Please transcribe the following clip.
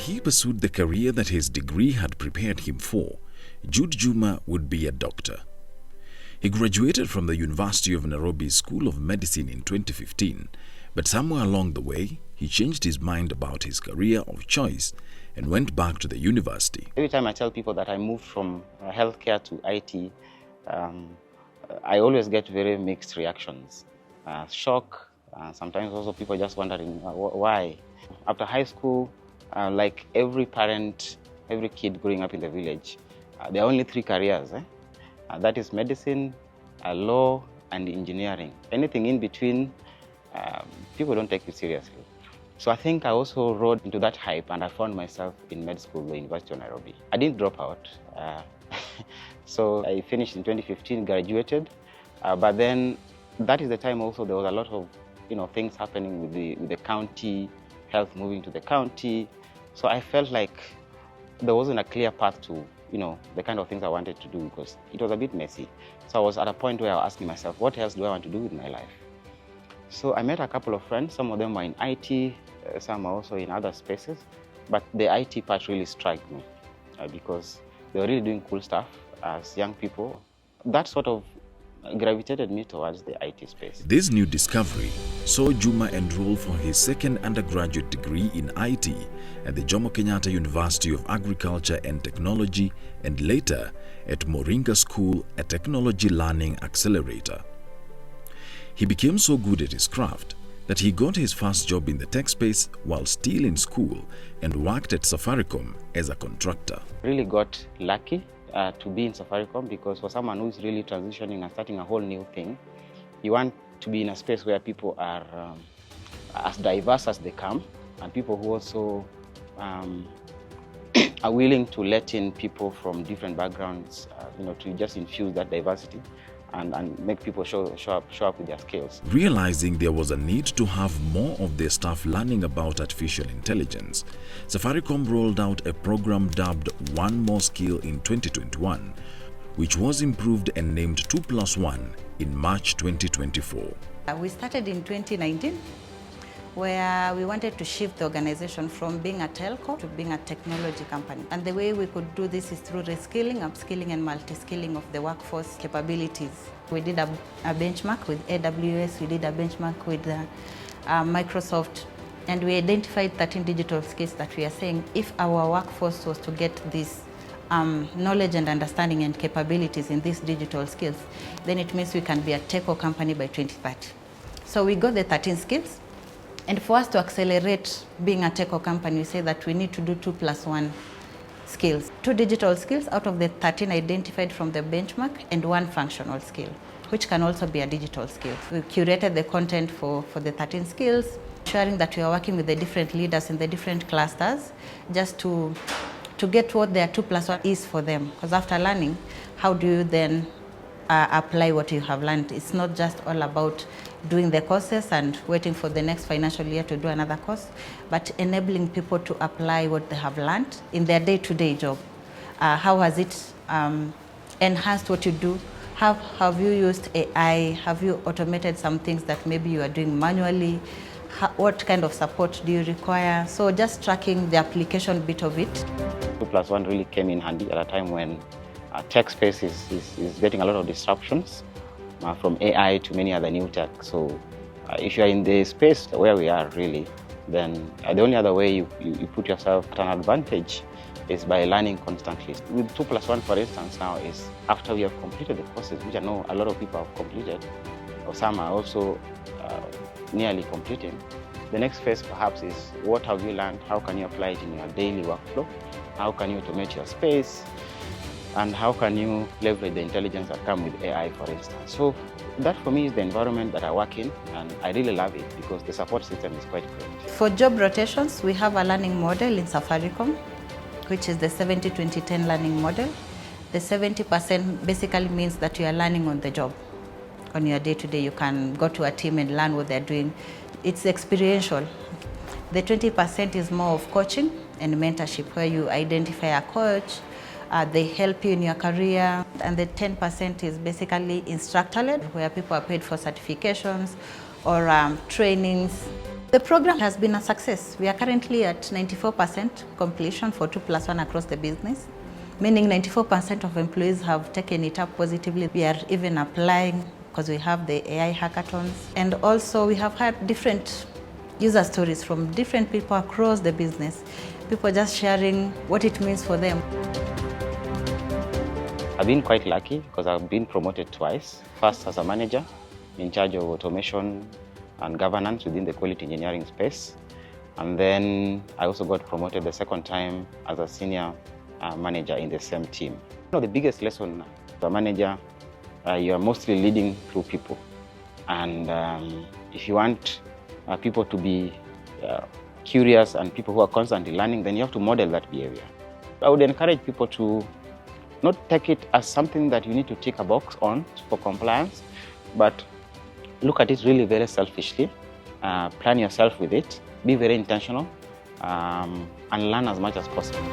he pursued the career that his degree had prepared him for, Jude Juma would be a doctor. He graduated from the University of Nairobi School of Medicine in 2015, but somewhere along the way, he changed his mind about his career of choice and went back to the university. Every time I tell people that I moved from healthcare to IT, I always get very mixed reactions. Shock, sometimes also people just wondering why. After high school, like every parent, every kid growing up in the village, there are only 3 careers. That is medicine, law, and engineering. Anything in between, people don't take it seriously. So I think I also rode into that hype, and I found myself in med school at the University of Nairobi. I didn't drop out. So I finished in 2015, graduated, but then that is the time also there was a lot of things happening with the county, health moving to the county. So I felt like there wasn't a clear path to the kind of things I wanted to do because it was a bit messy. So I was at a point where I was asking myself, what else do I want to do with my life? So I met a couple of friends. Some of them were in IT, some are also in other spaces, but the IT part really struck me because they were really doing cool stuff as young people. That sort of gravitated me towards the IT space. This new discovery saw Juma enroll for his second undergraduate degree in IT at the Jomo Kenyatta University of Agriculture and Technology, and later at Moringa School, a technology learning accelerator. He became so good at his craft that he got his first job in the tech space while still in school and worked at Safaricom as a contractor. Really got lucky to be in Safaricom because for someone who is really transitioning and starting a whole new thing, you want to be in a space where people are as diverse as they come, and people who also are willing to let in people from different backgrounds, to just infuse that diversity and make people show up with their skills. Realizing there was a need to have more of their staff learning about artificial intelligence, Safaricom rolled out a program dubbed One More Skill in 2021, which was improved and named 2+1 in March 2024. We started in 2019, where we wanted to shift the organization from being a telco to being a technology company. And the way we could do this is through reskilling, upskilling, and multi-skilling of the workforce capabilities. We did a benchmark with AWS, we did a benchmark with Microsoft, and we identified 13 digital skills that we are saying if our workforce was to get this knowledge and understanding and capabilities in these digital skills, then it means we can be a techo company by 2030. So we got the 13 skills. And for us to accelerate being a techo company, we say that we need to do 2+1 skills. 2 digital skills out of the 13 identified from the benchmark, and 1 functional skill, which can also be a digital skill. We curated the content for the 13 skills, ensuring that we are working with the different leaders in the different clusters, just to get what their 2+1 is for them. Because after learning, how do you then apply what you have learned? It's not just all about doing the courses and waiting for the next financial year to do another course, but enabling people to apply what they have learned in their day-to-day job. How has it enhanced what you do? Have you used AI? Have you automated some things that maybe you are doing manually? What kind of support do you require? So just tracking the application bit of it. 2+1 really came in handy at a time when tech space is getting a lot of disruptions. From AI to many other new tech. So if you are in the space where we are really, then the only other way you put yourself at an advantage is by learning constantly. With 2+1, for instance, now is after we have completed the courses, which I know a lot of people have completed, or some are also nearly completing. The next phase perhaps is what have you learned? How can you apply it in your daily workflow? How can you automate your space? And how can you leverage the intelligence that comes with AI, for instance? So that for me is the environment that I work in, and I really love it because the support system is quite great. For job rotations, we have a learning model in Safaricom, which is the 70-20-10 learning model. The 70% basically means that you are learning on the job. On your day-to-day, you can go to a team and learn what they're doing. It's experiential. The 20% is more of coaching and mentorship, where you identify a coach, they help you in your career, and the 10% is basically instructor-led, where people are paid for certifications or trainings. The program has been a success. We are currently at 94% completion for 2+1 across the business, meaning 94% of employees have taken it up positively. We are even applying because we have the AI hackathons. And also we have had different user stories from different people across the business, people just sharing what it means for them. I've been quite lucky because I've been promoted twice. First as a manager in charge of automation and governance within the quality engineering space. And then I also got promoted the second time as a senior manager in the same team. The biggest lesson as a manager, you are mostly leading through people. And if you want people to be curious and people who are constantly learning, then you have to model that behavior. I would encourage people to not take it as something that you need to tick a box on for compliance, but look at it really very selfishly, plan yourself with it, be very intentional, and learn as much as possible.